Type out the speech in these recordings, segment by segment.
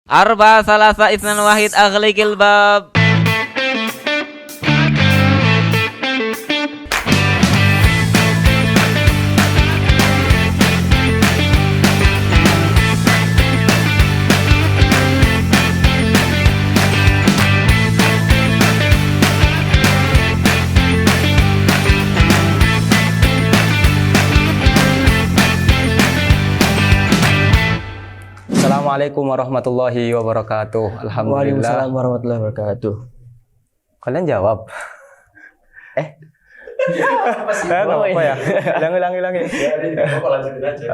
Arba salasa isnan wahid aghliqil bab. Assalamualaikum warahmatullahi wabarakatuh. Alhamdulillah. Waalaikumsalam warahmatullahi wabarakatuh. Kalian jawab. Nggak apa-apa ya. Ulangi. Lanjutin aja.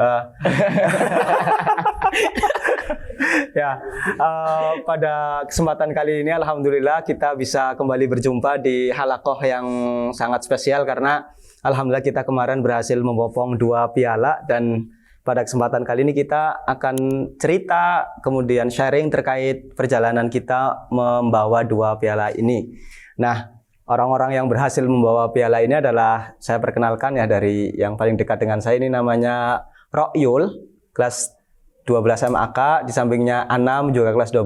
Pada kesempatan kali ini alhamdulillah kita bisa kembali berjumpa di halakoh yang sangat spesial karena alhamdulillah kita kemarin berhasil membopong 2 piala dan pada kesempatan kali ini kita akan cerita kemudian sharing terkait perjalanan kita membawa 2 piala ini. Nah, orang-orang yang berhasil membawa piala ini adalah saya perkenalkan ya dari yang paling dekat dengan saya ini namanya Royul, kelas 12 MAK, di sampingnya Anam juga kelas 12,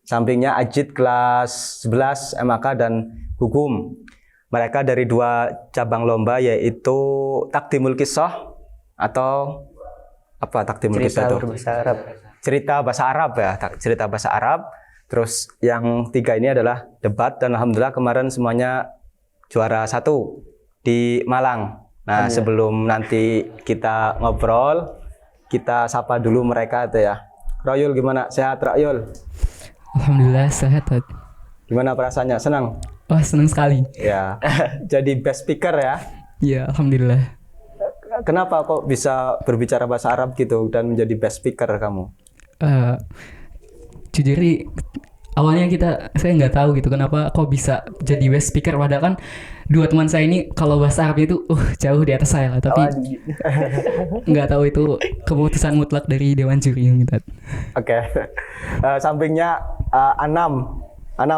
sampingnya Ajit kelas 11 MAK dan Gugum. Mereka dari 2 cabang lomba yaitu Takdimul Qisah atau apa Takdimul Qisah itu? Cerita bahasa Arab ya, cerita bahasa Arab. Terus yang 3 ini adalah debat dan alhamdulillah kemarin semuanya juara 1 di Malang. Nah, sebelum nanti kita ngobrol, kita sapa dulu mereka itu ya. Royul gimana? Sehat Royul? Alhamdulillah sehat. Gimana perasaannya? Senang? Wah, senang sekali. Ya. Jadi best speaker ya. Iya, alhamdulillah. Kenapa kok bisa berbicara bahasa Arab gitu dan menjadi best speaker kamu? Jujur awalnya saya nggak tahu gitu kenapa kok bisa jadi best speaker, padahal kan 2 teman saya ini kalau bahasa Arabnya itu jauh di atas saya lah, tapi nggak tahu itu keputusan mutlak dari Dewan Juri gitu. Oke. Sampingnya Anam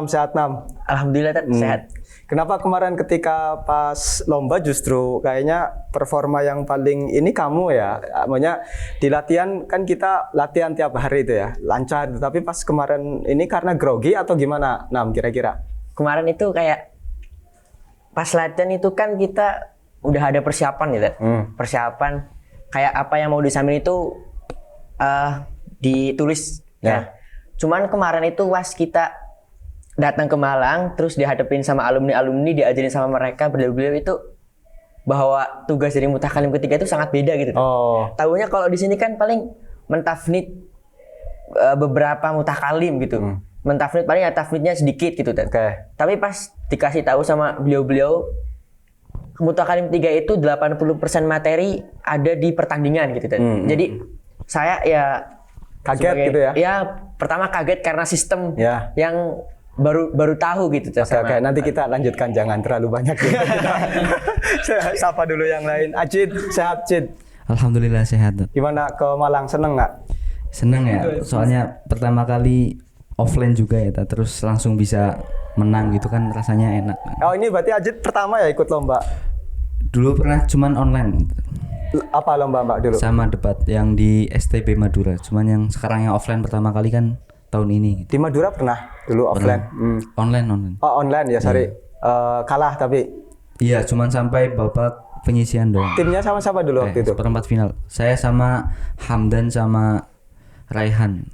sehat Nam? Alhamdulillah sehat. Kenapa kemarin ketika pas lomba justru kayaknya performa yang paling ini kamu ya? Maksudnya di latihan kan kita latihan tiap hari itu ya, lancar. Tapi pas kemarin ini karena grogi atau gimana, Nam kira-kira? Kemarin itu kayak pas latihan itu kan kita udah ada persiapan gitu. Persiapan kayak apa yang mau disampaikan itu ditulis. Ya. Cuman kemarin itu pas kita datang ke Malang, terus dihadapin sama alumni-alumni, diajarin sama mereka beliau-beliau itu bahwa tugas dari mutakalim ketiga itu sangat beda gitu. Tahunya kalau di sini kan paling mentafnid beberapa mutakalim gitu. Mentafnid paling ya tafnidnya sedikit gitu. Tapi pas dikasih tahu sama beliau-beliau mutakalim 3 itu 80% materi ada di pertandingan gitu. Jadi saya ya kaget gitu ya. Ya, pertama kaget karena sistem yang baru tahu gitu. Oke, nanti kita lanjutkan, jangan terlalu banyak gitu. Sapa dulu yang lain. Ajit, sehat Cid? Alhamdulillah sehat. Gimana ke Malang, seneng nggak? Seneng ya, soalnya pertama kali offline juga ya, terus langsung bisa menang gitu kan, rasanya enak. Oh, ini berarti Ajit pertama ya ikut lomba? Dulu pernah cuman online. Apa lomba Mbak dulu? Sama debat yang di STB Madura, cuman yang sekarang yang offline pertama kali kan tahun ini. Di Madura pernah dulu offline? Online. Oh, online ya, sorry. Kalah tapi? Iya, cuman sampai babak penyisian doang. Timnya sama siapa dulu waktu itu? Seperempat final. Saya sama Hamdan sama Raihan.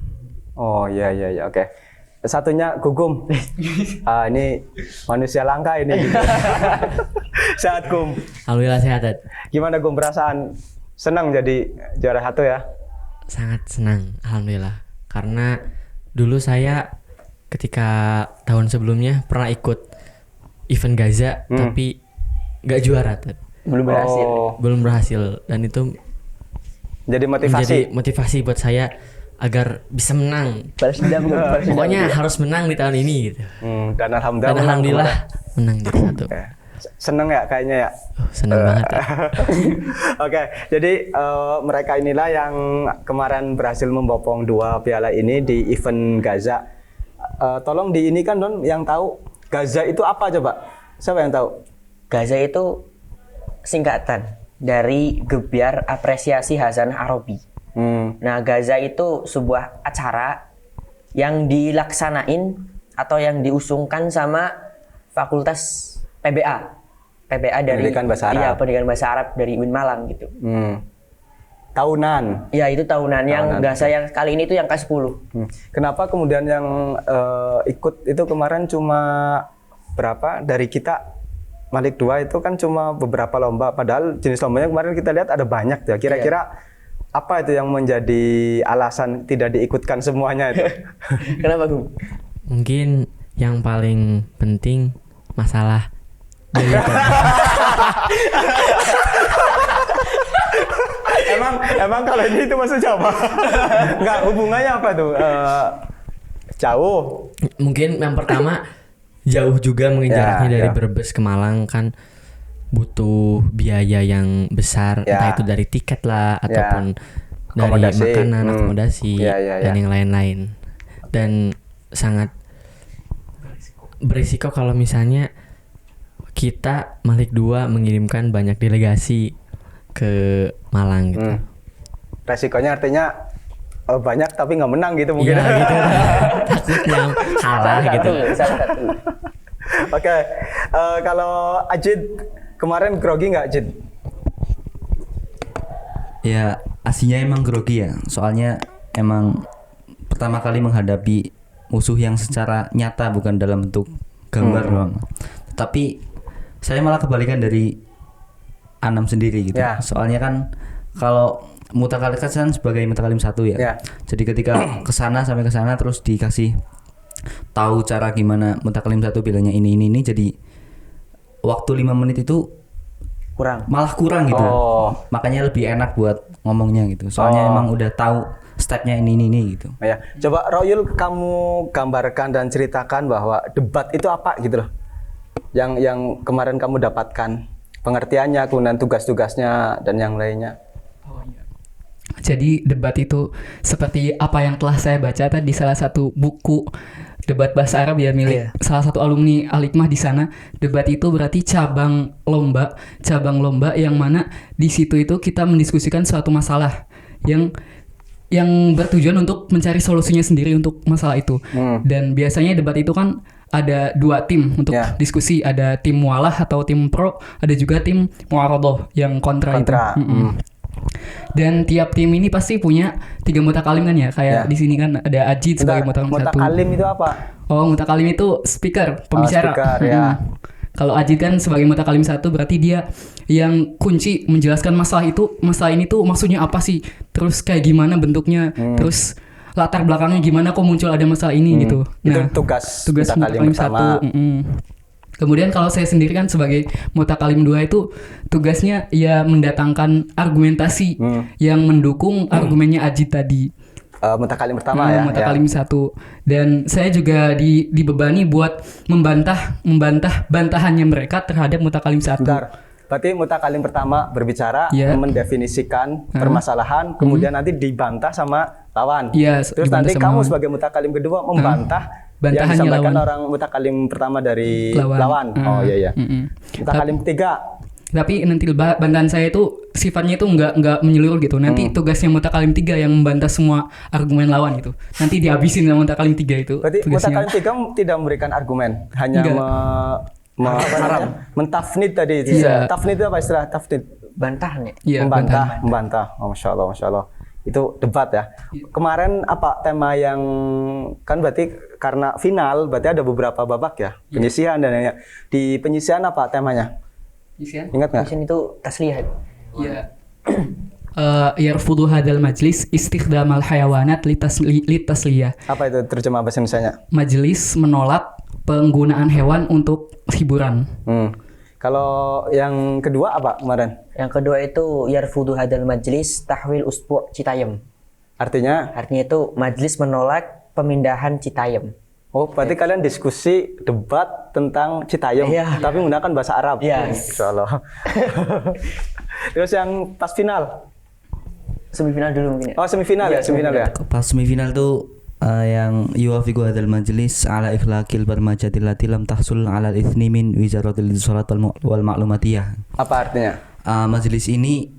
Oh iya, oke. Satunya Gugum. Ini manusia langka ini. Sehat Gum? Alhamdulillah sehat. Gimana Gum perasaan? Senang jadi juara 1 ya? Sangat senang, alhamdulillah. Karena dulu saya ketika tahun sebelumnya pernah ikut event Gaza tapi nggak juara. Belum berhasil dan itu jadi menjadi motivasi buat saya agar bisa menang. Pokoknya harus menang di tahun ini gitu. Dan alhamdulillah menang jadi 1. Seneng ya kayaknya ya? Senang banget ya. Oke, jadi mereka inilah yang kemarin berhasil membopong 2 piala ini di event Gaza. Tolong di ini kan Don, yang tahu Gaza itu apa coba? Siapa yang tahu? Gaza itu singkatan dari Gebyar Apresiasi Hasanah Arabi. Nah, Gaza itu sebuah acara yang dilaksanain atau yang diusungkan sama Fakultas PBA. PBA dari Pendidikan Bahasa Arab. Iya, Pendidikan Bahasa Arab dari UIN Malang gitu. Tahunan. Ya, itu tahunan yang Tahunan. bahasa yang kali ini tuh yang ke-10. Kenapa kemudian yang ikut itu kemarin cuma berapa dari kita Malik 2 itu kan cuma beberapa lomba, padahal jenis lombanya kemarin kita lihat ada banyak ya. Kira-kira apa itu yang menjadi alasan tidak diikutkan semuanya itu? Kenapa, Gung? Mungkin yang paling penting masalah biaya. emang kalau ini itu maksudnya apa? Enggak, hubungannya apa tuh? Jauh. Mungkin yang pertama jauh juga mungkin Ya, jaraknya dari ya. Brebes ke Malang kan butuh biaya yang besar, Ya. entah itu dari tiket lah ataupun dari Akomodasi. makanan, akomodasi Ya, ya, dan ya. yang lain-lain. Dan sangat berisiko kalau misalnya kita Malik 2 mengirimkan banyak delegasi ke Malang gitu. Resikonya artinya banyak tapi nggak menang gitu mungkin. Iya gitu. Takutnya kalah gitu. Salah satu. Oke, kalau Ajid kemarin grogi nggak Ajid? Ya aslinya emang grogi ya. Soalnya emang pertama kali menghadapi musuh yang secara nyata bukan dalam bentuk gambar doang. Tapi saya malah kebalikan dari Anam sendiri gitu. Ya. Soalnya kan kalau mutakalim kan sebagai mutakalim 1 ya. Ya. Jadi ketika sampai ke sana terus dikasih tahu cara gimana mutakalim 1 bilangnya ini jadi waktu 5 menit itu malah kurang gitu. Makanya lebih enak buat ngomongnya gitu. Soalnya emang udah tahu stepnya ini gitu. Ya, coba Royul kamu gambarkan dan ceritakan bahwa debat itu apa gitu loh. Yang kemarin kamu dapatkan pengertiannya, kemudian tugas-tugasnya dan yang lainnya. Jadi debat itu seperti apa yang telah saya baca tadi di salah satu buku debat bahasa Arab ya milik salah satu alumni Al-Hikmah di sana. Debat itu berarti cabang lomba yang mana di situ itu kita mendiskusikan suatu masalah yang bertujuan untuk mencari solusinya sendiri untuk masalah itu. Dan biasanya debat itu kan ada 2 tim untuk diskusi, ada tim mualah atau tim pro, ada juga tim mu'aradah yang kontra. Itu. Dan tiap tim ini pasti punya 3 mutakalim kan ya, kayak di sini kan ada Ajid sebagai mutakalim 1. Mutakalim itu apa? Oh, mutakalim itu speaker, pembicara. Speaker, ya. Kalau Ajid kan sebagai mutakalim 1 berarti dia yang kunci menjelaskan masalah ini tuh maksudnya apa sih? Terus kayak gimana bentuknya? Terus latar belakangnya gimana kok muncul ada masalah ini gitu. Itu tugas mutakalim pertama. Kemudian kalau saya sendiri kan sebagai mutakalim 2 itu tugasnya ya mendatangkan argumentasi yang mendukung argumennya Ajid tadi. Mutakalim pertama ya. Mutakalim 1. Dan saya juga dibebani buat membantah bantahannya mereka terhadap mutakalim 1. Bentar. Berarti mutakalim pertama berbicara, mendefinisikan permasalahan, kemudian nanti dibantah sama lawan. Terus nanti kamu sebagai mutakalim kedua membantah yang disampaikan orang mutakalim pertama dari lawan. Oh iya. Mutakalim ketiga. Tapi nanti bantahan saya itu sifatnya itu nggak menyeluruh gitu. Nanti tugasnya mutakalim 3 yang membantah semua argumen lawan itu. Nanti dihabisin sama mutakalim 3 itu. Berarti mutakalim 3 tidak memberikan argumen, hanya mentafnid tadi. Tafnid itu apa istilah tafnid? Bantahnya. Membantah. Oh, Masya Allah. Itu debat ya. Kemarin apa tema yang kan berarti karena final berarti ada beberapa babak ya, penyisihan dan lainnya. Di penyisihan apa temanya? Ingat nggak? Penyisihan itu tasliyah. Iya. Yarfudu hadal majlis istikhdamal hayawanat litasliyah. Apa itu terjemah bahasa Indonesianya? Majelis menolak penggunaan hewan untuk hiburan. Kalau yang kedua apa kemarin? Yang kedua itu yarfudu hadal majlis tahwil usbu' Citayam. Artinya itu majlis menolak pemindahan Citayam. Oh, berarti kalian diskusi debat tentang Citayam, tapi menggunakan bahasa Arab. Insyaallah. Terus yang pas final? Semifinal dulu mungkin ya. Oh, semifinal ya. Pas semifinal tuh yang yuwafiqu hadzal majlis ala ikhlaqil barmajatil lati lam tahsul ala al-ithni min wizaratil shalat wal ma'lumatiyah. Apa artinya? Majelis ini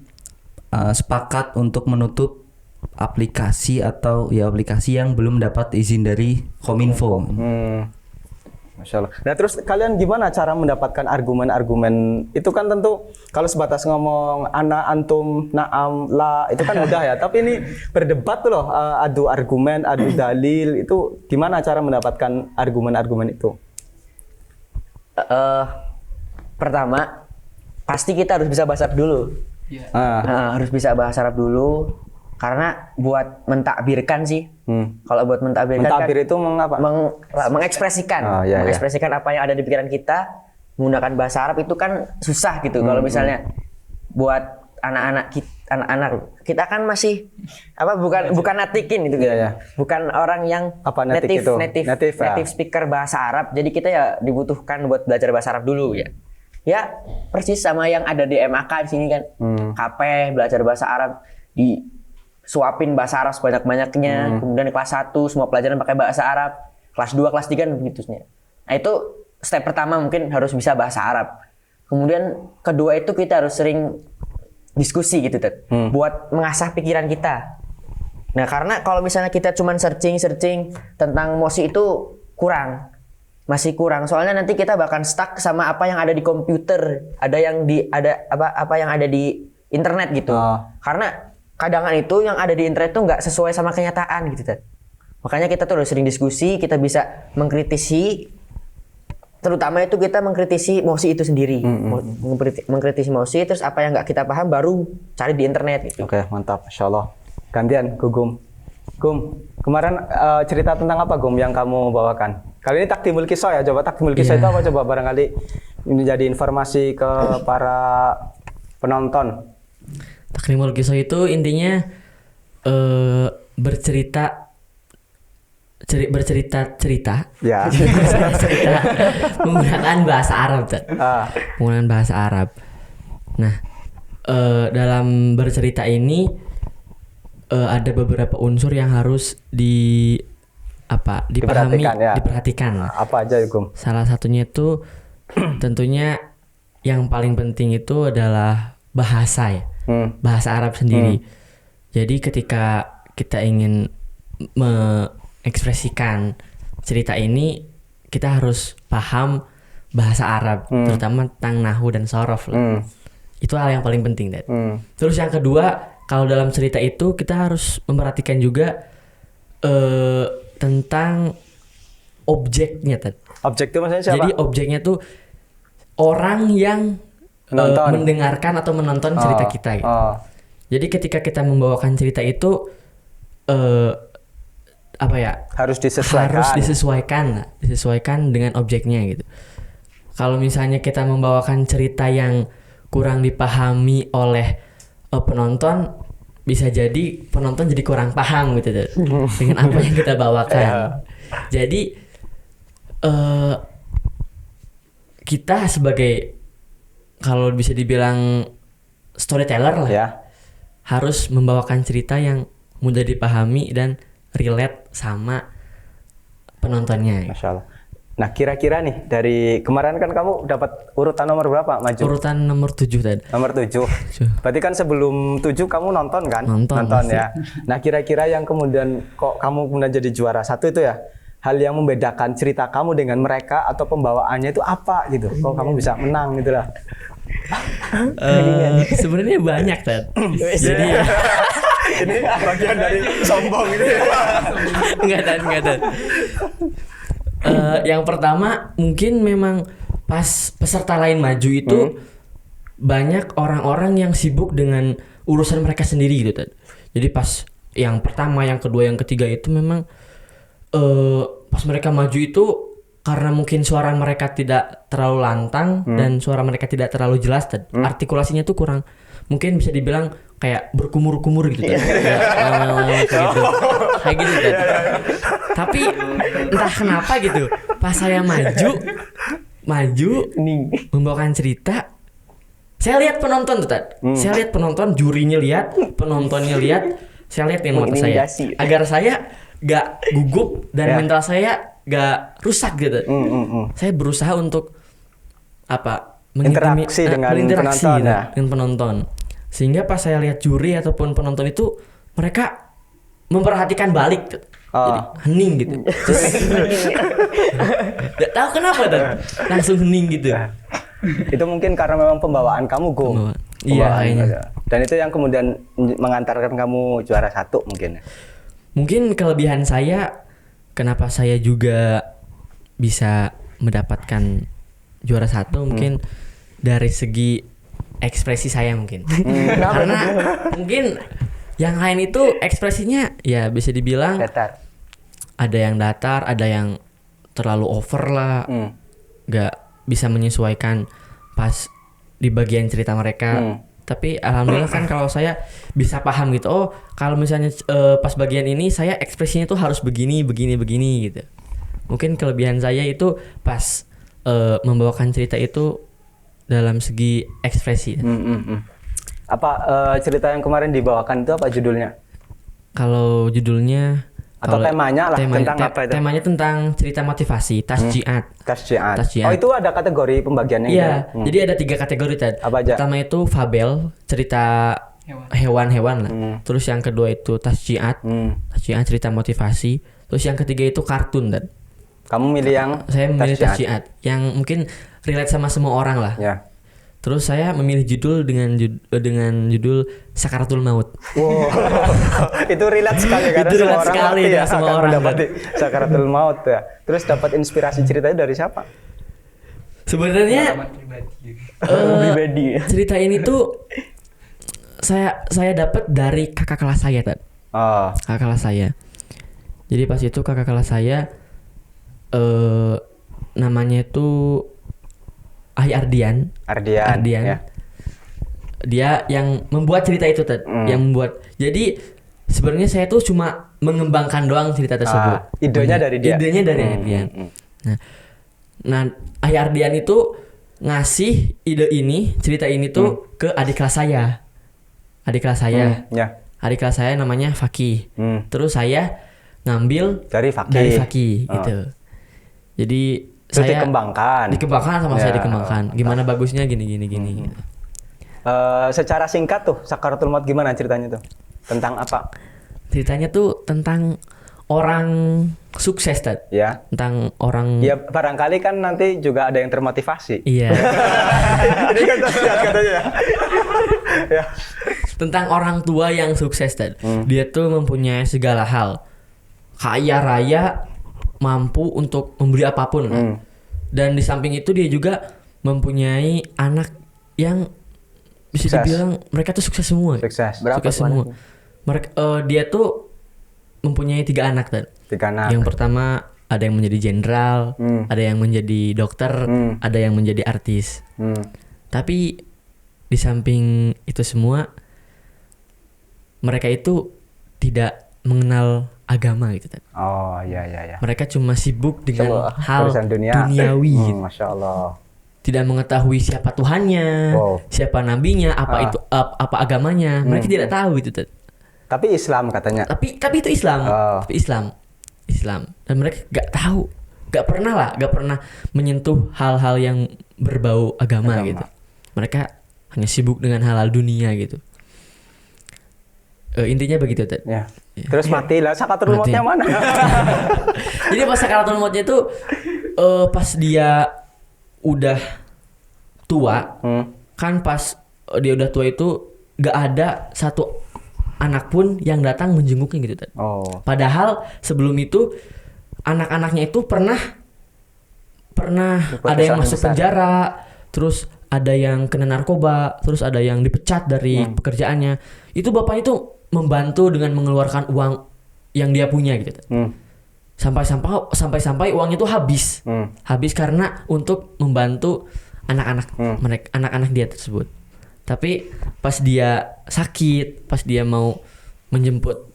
sepakat untuk menutup aplikasi atau ya aplikasi yang belum dapat izin dari Kominfo. Masya Allah. Nah terus kalian gimana cara mendapatkan argumen-argumen itu? Kan tentu kalau sebatas ngomong ana, antum, naam, la itu kan mudah ya. Tapi ini berdebat tuh loh, adu argumen, adu dalil, itu gimana cara mendapatkan argumen-argumen itu? Pertama pasti kita harus bisa bahasa Arab dulu. Harus bisa bahasa Arab dulu karena buat mentakbirkan sih. Kalau buat mentakbirkan Mentakbir itu mengapa? Mengekspresikan, mengekspresikan apa yang ada di pikiran kita menggunakan bahasa Arab itu kan susah gitu. Kalau misalnya buat anak-anak kita kan masih bukan natikin gitu. Bukan orang yang native speaker bahasa Arab. Jadi kita ya dibutuhkan buat belajar bahasa Arab dulu ya. Ya persis sama yang ada di MAK di sini kan. KP belajar bahasa Arab, disuapin bahasa Arab sebanyak-banyaknya. Kemudian kelas 1 semua pelajaran pakai bahasa Arab. Kelas 2, kelas 3 begitu. Nah itu step pertama mungkin harus bisa bahasa Arab. Kemudian kedua itu kita harus sering diskusi gitu Ted. Buat mengasah pikiran kita. Nah karena kalau misalnya kita cuman searching tentang mosi itu masih kurang. Soalnya nanti kita bahkan stuck sama apa yang ada di komputer, apa yang ada di internet gitu. Karena kadang itu yang ada di internet itu nggak sesuai sama kenyataan gitu Ted. Makanya kita tuh harus sering diskusi, kita bisa mengkritisi, terutama itu kita mengkritisi mosi itu sendiri. Mengkritisi mosi, terus apa yang nggak kita paham baru cari di internet gitu. Oke, mantap, Masya Allah. Gantian, Gum, kemarin cerita tentang apa Gum yang kamu bawakan? Kali ini takdimul kisah ya, coba takdimul kisah itu apa coba barangkali ini jadi informasi ke para penonton. Takdimul kisah itu intinya bercerita Ya. cerita menggunakan bahasa Arab menggunakan bahasa Arab. Nah dalam bercerita ini ada beberapa unsur yang harus dipahami, diperhatikan. Apa aja Gum? Salah satunya itu tentunya yang paling penting itu adalah bahasa ya, bahasa Arab sendiri. Jadi ketika kita ingin mengekspresikan cerita ini, kita harus paham bahasa Arab, terutama tentang nahwu dan shorof. Itu hal yang paling penting, Dad. Terus yang kedua, kalau dalam cerita itu kita harus memperhatikan juga tentang objeknya, Dad. Objek itu maksudnya siapa? Jadi objeknya tuh orang yang mendengarkan atau menonton cerita kita gitu. Jadi ketika kita membawakan cerita itu harus disesuaikan dengan objeknya gitu. Kalau misalnya kita membawakan cerita yang kurang dipahami oleh penonton, bisa jadi penonton jadi kurang paham gitu dengan apa yang kita bawakan. Jadi kita sebagai, kalau bisa dibilang storyteller lah, harus membawakan cerita yang mudah dipahami dan relate sama penontonnya. Masya Allah. Nah kira-kira nih dari kemarin kan kamu dapat urutan nomor berapa maju? Urutan nomor 7 tadi. Nomor 7. Berarti kan sebelum 7 kamu nonton kan? Nonton ya. Nah kira-kira yang kemudian kok kamu kemudian jadi juara 1 itu ya, hal yang membedakan cerita kamu dengan mereka atau pembawaannya itu apa gitu? Kok kamu bisa menang gitu lah? Sebenarnya banyak Tad. Jadi ini bagian dari sombong gitu ya. Enggak Tad. Yang pertama mungkin memang pas peserta lain maju itu banyak orang-orang yang sibuk dengan urusan mereka sendiri gitu Tad. Jadi pas yang pertama, yang kedua, yang ketiga itu memang pas mereka maju itu karena mungkin suara mereka tidak terlalu lantang dan suara mereka tidak terlalu jelas Tad. Artikulasinya tuh kurang, mungkin bisa dibilang kayak berkumur-kumur gitu Tad. Kayak gitu Tad. Tapi entah kenapa gitu, pas saya maju membawakan cerita, saya lihat penonton tuh Tad. Saya lihat penonton, jurinya lihat, penontonnya lihat, saya lihat dengan mata saya agar saya gak gugup dan mental saya gak rusak gitu. Saya berusaha untuk berinteraksi dengan penonton dengan penonton. Sehingga pas saya lihat juri ataupun penonton itu, mereka memperhatikan balik tuh. Jadi hening gitu. Gak tahu kenapa tuh. Langsung hening gitu. Itu mungkin karena memang pembawaan kamu, Gum. Iya, Pembawaan kayaknya. aja. Dan itu yang kemudian mengantarkan kamu juara 1 mungkin. Mungkin kelebihan saya, kenapa saya juga bisa mendapatkan juara 1 mungkin dari segi ekspresi saya mungkin. Karena mungkin yang lain itu ekspresinya ya bisa dibilang Datar. ada yang datar, ada yang terlalu over lah, nggak bisa menyesuaikan pas di bagian cerita mereka. Tapi alhamdulillah kan kalau saya bisa paham gitu. Oh, kalau misalnya pas bagian ini saya ekspresinya tuh harus begini gitu. Mungkin kelebihan saya itu pas membawakan cerita itu dalam segi ekspresi. Apa cerita yang kemarin dibawakan itu apa judulnya? Kalau judulnya Atau temanya lah, tentang apa itu? Temanya tentang cerita motivasi, tasjiat. Tasjiat. Tasjiat. Oh, itu ada kategori pembagiannya Iya, gitu? jadi ada 3 kategori Tad. Apa aja? Pertama itu fabel, cerita hewan-hewan lah. Terus yang kedua itu tasjiat, tasjiat cerita motivasi. Terus yang ketiga itu kartun Tad. Kamu milih yang Saya memilih tasjiat yang mungkin relate sama semua orang lah. Ya. Terus saya memilih judul dengan judul Sakaratul Maut. Wow. Itu relate sekali karena Itu semua relate orang sekali pasti dengan semua akan orang, mendapati sakaratul maut ya. Terus dapat inspirasi ceritanya dari siapa? Sebenarnya Pribadi. cerita ini tuh saya dapat dari kakak kelas saya Tad. Oh, Kakak kelas saya. Jadi pas itu kakak kelas saya namanya itu Ahi Ardian. Ardian. Ya. Dia yang membuat cerita itu Tad. Yang membuat. Jadi sebenarnya saya tuh cuma mengembangkan doang cerita tersebut. Idenya dari dia. Idenya dari Ardian. Nah, Ahi Ardian itu ngasih ide ini, cerita ini tuh ke adik kelas saya. Adik kelas saya. Ya. Adik kelas saya namanya Fakih. Terus saya ngambil Dari Fakih. dari Fakih gitu. Jadi Terus saya dikembangkan sama Ya. saya dikembangkan. Gimana bagusnya gini gitu. Secara singkat tuh Sakaratul Maut gimana ceritanya tuh? Tentang apa? Ceritanya tuh tentang orang sukses Tad. Ya. Tentang orang Ya barangkali kan nanti juga ada yang termotivasi. Iya. Ini kan tasjiat katanya ya. Ya. Tentang orang tua yang sukses Tad. Dia tuh mempunyai segala hal. Kaya raya, mampu untuk memberi apapun. Dan di samping itu dia juga mempunyai anak yang bisa Sukses. dibilang mereka tuh sukses semua. Sukses. Sukses semua. Mereka dia tuh mempunyai 3 anak Tad. 3 anak. Yang pertama ada yang menjadi jenderal, ada yang menjadi dokter, ada yang menjadi artis. Tapi di samping itu semua mereka itu tidak mengenal agama gitu Tad. Oh, iya. Mereka cuma sibuk dengan hal Urusan duniawi gitu. Masya Allah. Tidak mengetahui siapa Tuhannya, Wow. siapa nabinya, apa agamanya. Mereka tidak tahu itu Tad. Tapi Islam katanya. Tapi itu Islam. Oh. Tapi Islam. Dan mereka gak tahu, gak pernah menyentuh hal-hal yang berbau agama gitu. Mereka hanya sibuk dengan hal-hal dunia gitu. Intinya begitu Tad. Ya. Terus mati lah. Sakaratul Mati. Mautnya mana? Jadi pas sakaratul mautnya itu pas dia udah tua, kan pas dia udah tua itu gak ada satu anak pun yang datang menjenguknya gitu Tad. Oh. Padahal sebelum itu anak-anaknya itu pernah ada yang masuk penjara, terus ada yang kena narkoba, terus ada yang dipecat dari pekerjaannya. Itu bapaknya itu membantu dengan mengeluarkan uang yang dia punya gitu. Sampai uangnya itu habis. Habis karena untuk membantu anak-anak dia tersebut. Tapi pas dia sakit, pas dia mau menjemput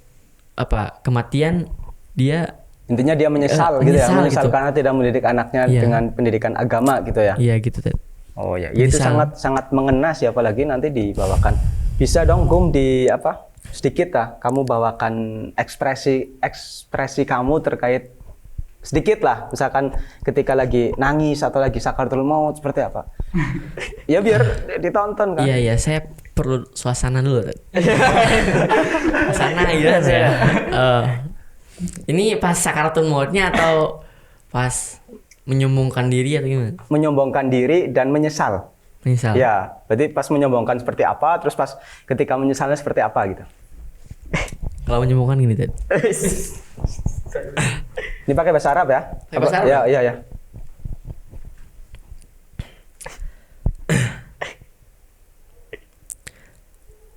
kematian, dia Intinya dia menyesal gitu ya. Menyesal gitu. karena tidak mendidik anaknya Iya. dengan pendidikan agama gitu ya. Iya gitu Tad. Oh ya, itu Menyesal. sangat mengena sih, apalagi nanti dibawakan. Bisa dong Gum sedikit lah kamu bawakan ekspresi kamu terkait sedikit lah, misalkan ketika lagi nangis atau lagi sakaratul maut seperti apa. Ya biar ditonton kan. Iya, saya perlu suasana dulu. Suasana gitu ya. Ini pas sakaratul mautnya atau pas menyombongkan diri atau gimana? Menyombongkan diri dan menyesal. Misal. Ya, berarti pas menyombongkan seperti apa, terus pas ketika menyesalnya seperti apa gitu. Kalau menyombongkan gini tadi. Ini pakai bahasa Arab ya? Pakai bahasa Arab? Ya, iya, ya.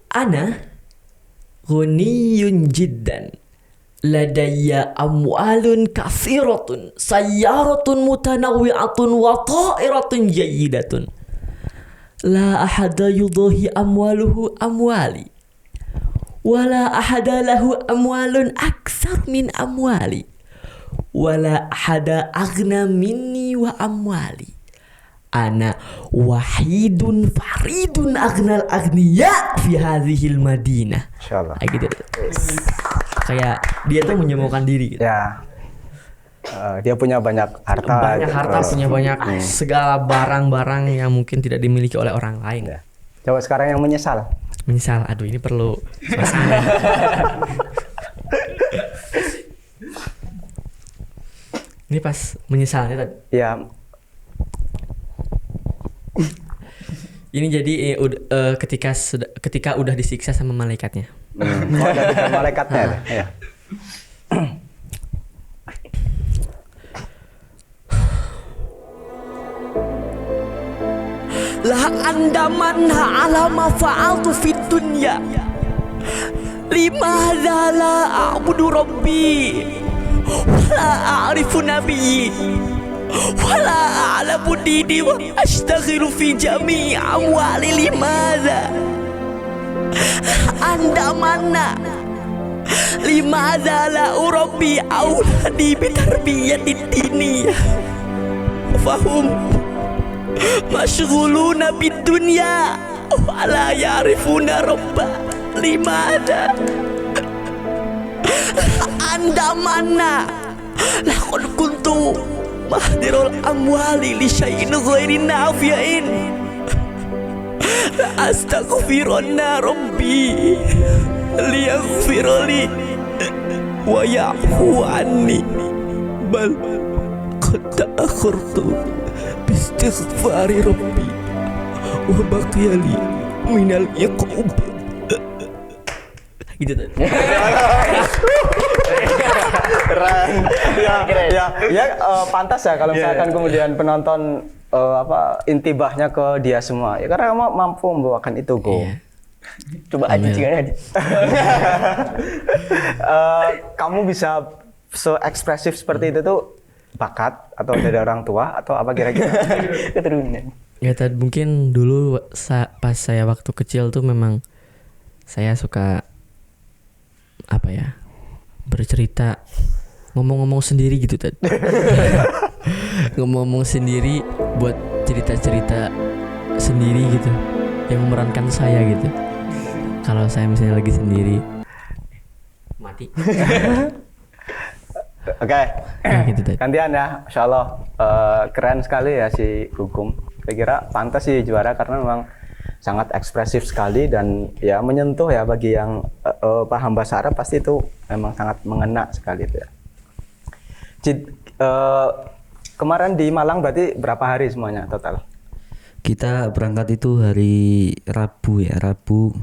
Ana ghaniyun jiddan. Ladayya amwalun kathiratun sayyaratun mutanawwi'atun wa ta'iratun jayyidatun. La ahada yudahi amwaluhu amwali. Wala ahada lahu amwalun aktsar min amwali. Wala ahada aghna minni wa amwali. Ana wahidun faridun aghnal aghniya fi hadhil madinah. Insyaallah. Kayak gitu. Kayak dia tuh menyombongkan diri gitu. Ya. Dia punya banyak harta. Banyak harta, punya banyak segala barang-barang yang mungkin tidak dimiliki oleh orang lain. Ya. Coba sekarang yang menyesal. Misal, aduh ini perlu suasana. Ini pas menyesalnya tadi. Ya, Ini jadi ketika udah disiksa sama malaikatnya. Oh, ada dengan malaikatnya. Ya. La anda manha ala ma fa'altu fid dunya. Limadza la a'budu rabbi wala a'rifu nabiyyi wala a'lamu dini wa ashtaghilu fi jami'i amwali limadza anda mana limadza la urabbi auladi bitarbiyati diniyah fahum masyghuluna bidunya wa la ya'rifuna rabba limada anda mana laqad kuntu mahdirul amwali li syai'in ghairi nafi'in astaghfirunna rabbi liyaghfirli wa ya'fu anni bal qad ta'akhkhartu bistighfari rabbi wa baqiyali minal iqub gitu tadi. Keren. Pantas ya kalau misalkan kemudian penonton intibahnya ke dia semua. Ya karena kamu mampu membawakan itu, Go. Coba aja jangan. Kamu bisa se-ekspresif seperti itu tuh bakat atau dari orang tua atau apa kira-kira? Keturunan. Ya tadi mungkin dulu pas saya waktu kecil tuh memang saya suka apa ya, bercerita, ngomong-ngomong sendiri gitu tadi. Ngomong-ngomong sendiri buat cerita-cerita sendiri gitu yang memerankan saya gitu. Kalau saya misalnya lagi sendiri mati. Oke. Gitu tadi. Gantian ya, Masya Allah. Keren sekali ya si Gugum. Saya kira pantas sih juara karena memang sangat ekspresif sekali dan ya menyentuh ya bagi yang paham bahasa Arab pasti itu memang sangat mengena sekali itu ya. Kemarin di Malang berarti berapa hari semuanya total? Kita berangkat itu hari Rabu ya, Rabu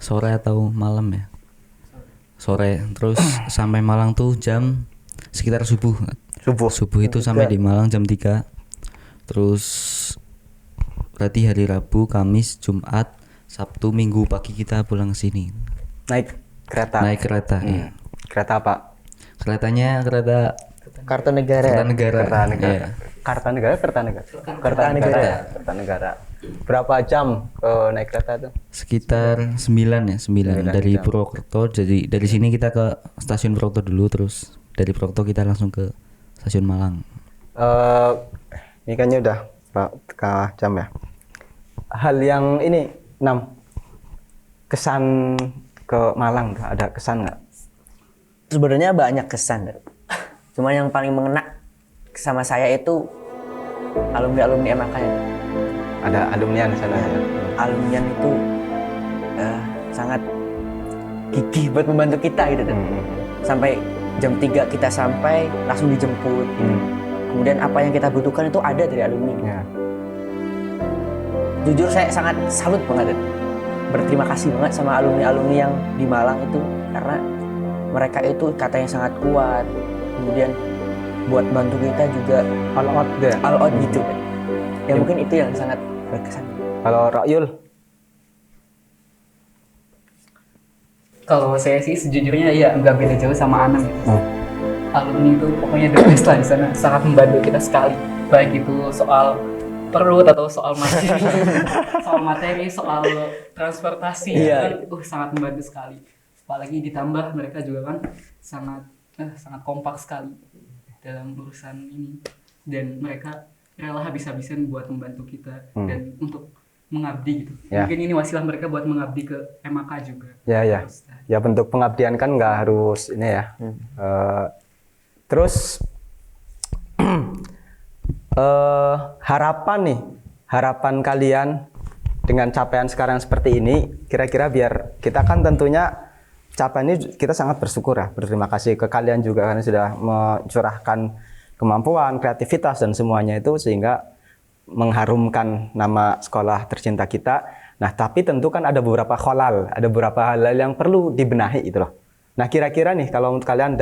sore atau malam ya. Sore, terus sampai Malang tuh jam sekitar subuh. Subuh itu sampai di Malang jam 3. Terus berarti hari Rabu, Kamis, Jumat, Sabtu, Minggu pagi kita pulang ke sini. Naik kereta. Ya. Kereta apa? Keretanya kereta Kartanegara. Iya. Kertanegara. Berapa jam naik kereta itu? Sekitar 9 dari jam. Purwokerto. Jadi dari sini kita ke stasiun Purwokerto dulu, terus dari Purwokerto kita langsung ke stasiun Malang. Ini kayaknya udah berapa jam ya? Hal yang ini 6 kesan ke Malang, ada kesan nggak? Sebenarnya banyak kesan. Cuma yang paling mengena sama saya itu alumni MAK-nya. Ada alumni di sana ya? Alumni itu sangat gigih buat membantu kita gitu Ted. Sampai jam 3 kita sampai langsung dijemput gitu. Kemudian apa yang kita butuhkan itu ada dari alumni. Ya. Jujur saya sangat salut banget Ted. Berterima kasih banget sama alumni-alumni yang di Malang itu karena mereka itu katanya sangat kuat. Kemudian buat bantu kita juga All out deh. all out gitu kan. Ya mungkin itu yang sangat berkesan. Kalau Ra'yul, Kalau saya sih sejujurnya ya nggak beda jauh sama Anam. Alumni itu pokoknya the best lah di sana, sangat membantu kita sekali. Baik itu soal perut atau soal materi, soal transportasi, Iya. kan, sangat membantu sekali. Apalagi ditambah mereka juga kan sangat kompak sekali dalam urusan ini, dan mereka rela habis-habisan buat membantu kita dan untuk mengabdi gitu. Ya. Mungkin ini wasilah mereka buat mengabdi ke MAK juga. ya. Ya bentuk pengabdian kan nggak harus ini ya. Terus harapan kalian dengan capaian sekarang seperti ini, kira-kira biar kita kan tentunya capaian ini kita sangat bersyukur ya, berterima kasih ke kalian juga karena sudah mencurahkan kemampuan, kreativitas dan semuanya itu sehingga mengharumkan nama sekolah tercinta kita. Nah, tapi tentu kan ada beberapa kholal, ada beberapa hal yang perlu dibenahi itu loh. Nah, kira-kira nih kalau untuk kalian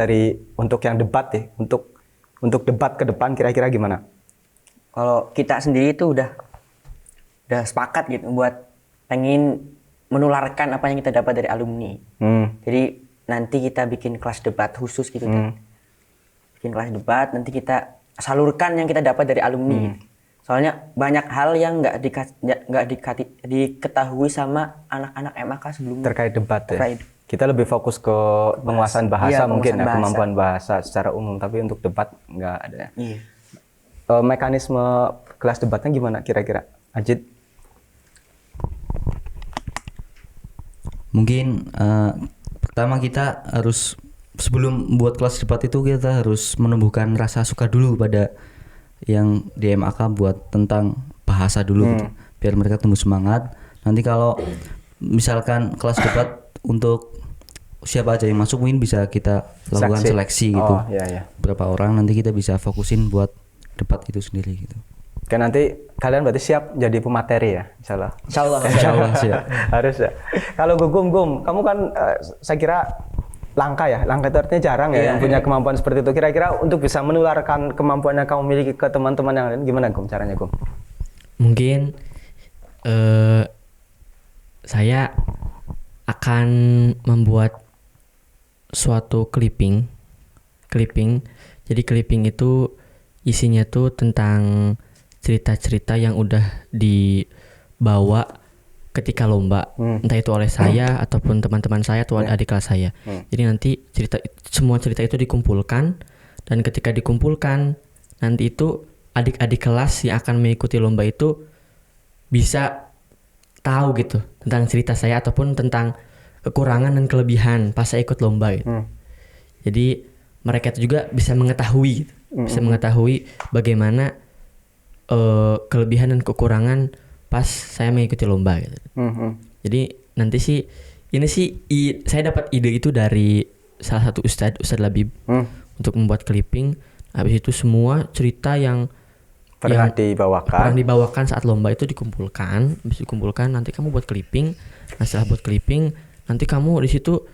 untuk yang debat nih, untuk debat ke depan kira-kira gimana? Kalau kita sendiri itu udah sepakat gitu buat pengen menularkan apa yang kita dapat dari alumni. Jadi nanti kita bikin kelas debat khusus gitu kan. Bikin kelas debat, nanti kita salurkan yang kita dapat dari alumni. Soalnya banyak hal yang nggak diketahui sama anak-anak MAK sebelumnya. Terkait debat Terkait. ya. Kita lebih fokus ke penguasaan bahasa Iya, mungkin ya, penguasaan kemampuan bahasa secara umum, tapi untuk debat nggak ada. Iya. Mekanisme kelas debatnya gimana kira-kira? Ajit? Mungkin pertama kita harus sebelum buat kelas debat itu kita harus menumbuhkan rasa suka dulu pada yang di MAK buat tentang bahasa dulu gitu. Biar mereka tumbuh semangat. Nanti kalau misalkan kelas debat untuk siapa aja yang masuk mungkin bisa kita lakukan seleksi gitu. Oh, iya. Berapa orang nanti kita bisa fokusin buat debat itu sendiri gitu. Oke, nanti kalian berarti siap jadi pemateri ya, insyaallah. Insyaallah siap. Harus ya. Kalau Gum, kamu kan saya kira langka ya. Langka itu artinya jarang ya yang punya kemampuan seperti itu. Kira-kira untuk bisa menularkan kemampuan yang kamu miliki ke teman-teman yang lain gimana Gum caranya Gum? Mungkin saya akan membuat suatu clipping. Jadi clipping itu isinya tuh tentang cerita-cerita yang udah dibawa ketika lomba, entah itu oleh saya ataupun teman-teman saya atau adik kelas saya. Jadi nanti semua cerita itu dikumpulkan, dan ketika dikumpulkan nanti itu adik-adik kelas yang akan mengikuti lomba itu bisa tahu gitu tentang cerita saya ataupun tentang kekurangan dan kelebihan pas saya ikut lomba gitu. Jadi mereka itu juga bisa mengetahui gitu. Bisa mengetahui bagaimana kelebihan dan kekurangan pas saya mengikuti lomba gitu. Jadi nanti sih ini sih saya dapat ide itu dari salah satu Ustadz Labib untuk membuat clipping. Habis itu semua cerita yang Pernah dibawakan saat lomba itu dikumpulkan. Habis dikumpulkan nanti kamu buat clipping. Nah, setelah buat clipping nanti kamu di situ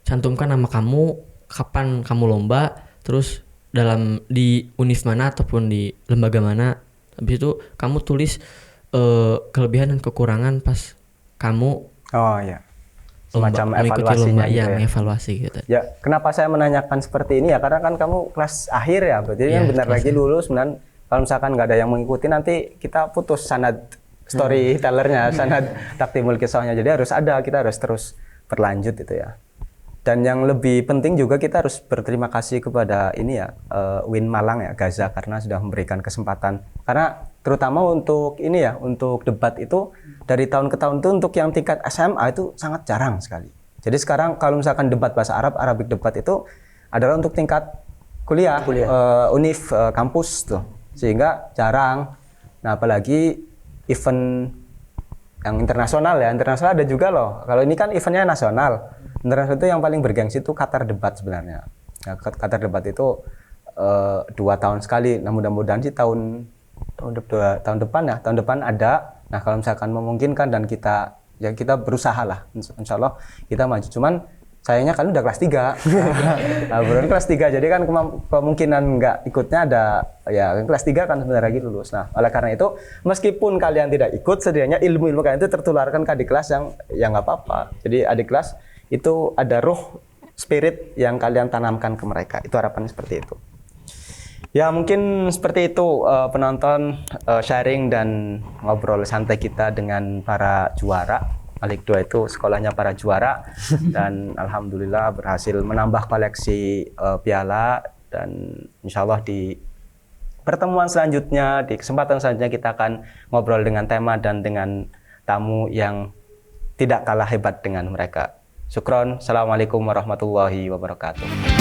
cantumkan nama kamu, kapan kamu lomba, terus di univ mana ataupun di lembaga mana. Habis itu kamu tulis kelebihan dan kekurangan pas kamu semacam mengikuti evaluasinya lomba, gitu ya. mengevaluasi gitu. Ya, kenapa saya menanyakan seperti ini ya? Karena kan kamu kelas akhir ya, berarti kan bentar lagi lulus. Dan kalau misalkan nggak ada yang mengikuti, nanti kita putus sanad storytellernya, sanad taktimul kisahnya. Jadi kita harus terus berlanjut itu ya. Dan yang lebih penting juga kita harus berterima kasih kepada Win Malang ya, Gaza, karena sudah memberikan kesempatan. Karena terutama untuk untuk debat itu dari tahun ke tahun itu untuk yang tingkat SMA itu sangat jarang sekali. Jadi sekarang kalau misalkan debat bahasa Arab, Arabic debat itu adalah untuk tingkat kuliah. Univ, kampus tuh. Sehingga jarang. Nah, apalagi event yang internasional ya. Internasional ada juga loh. Kalau ini kan eventnya nasional. Internasional itu yang paling bergengsi itu Qatar Debat sebenarnya. Nah, Qatar Debat itu 2 tahun sekali. Nah, mudah-mudahan sih tahun depan ya. Tahun depan ada. Nah, kalau misalkan memungkinkan dan kita berusaha lah. Insya Allah kita maju. Cuman sayangnya kan udah kelas 3. Nah, baru kelas 3 jadi kan kemungkinan nggak ikutnya ada ya kelas 3 kan sebentar lagi lulus. Nah, oleh karena itu meskipun kalian tidak ikut setidaknya ilmu-ilmu kalian itu tertularkan ke adik kelas yang nggak apa-apa. Jadi adik kelas itu ada ruh spirit yang kalian tanamkan ke mereka. Itu harapannya seperti itu. Ya mungkin seperti itu penonton sharing dan ngobrol santai kita dengan para juara. Alik 2 itu sekolahnya para juara dan alhamdulillah berhasil menambah koleksi piala dan insyaallah di pertemuan selanjutnya, di kesempatan selanjutnya kita akan ngobrol dengan tema dan dengan tamu yang tidak kalah hebat dengan mereka. Syukron. Assalamualaikum warahmatullahi wabarakatuh.